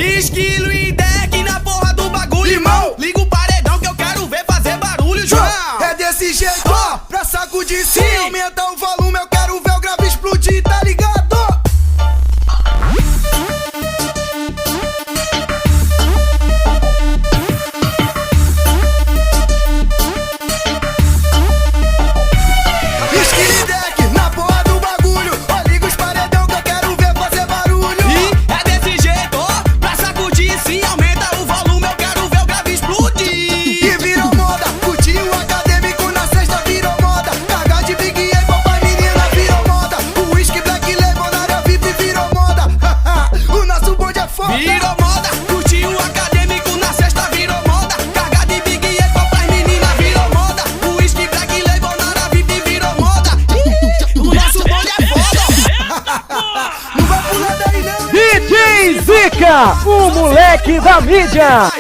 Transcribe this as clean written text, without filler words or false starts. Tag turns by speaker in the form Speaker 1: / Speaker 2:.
Speaker 1: Esquilo e deck na porra do bagulho, irmão. Liga o paredão que eu quero ver fazer barulho, João.
Speaker 2: É desse jeito, ó, pra sacudir sim. Aumenta o volume, eu quero ver o grave explodir, tá ligado?
Speaker 1: Virou moda, curtiu o acadêmico na sexta, virou moda. Carga de Big E pras meninas, virou moda. O whisky Black Label na VIP virou moda. O nosso bonde é foda.
Speaker 2: Não vai pular daí não.
Speaker 3: DJ Zica, o moleque da mídia.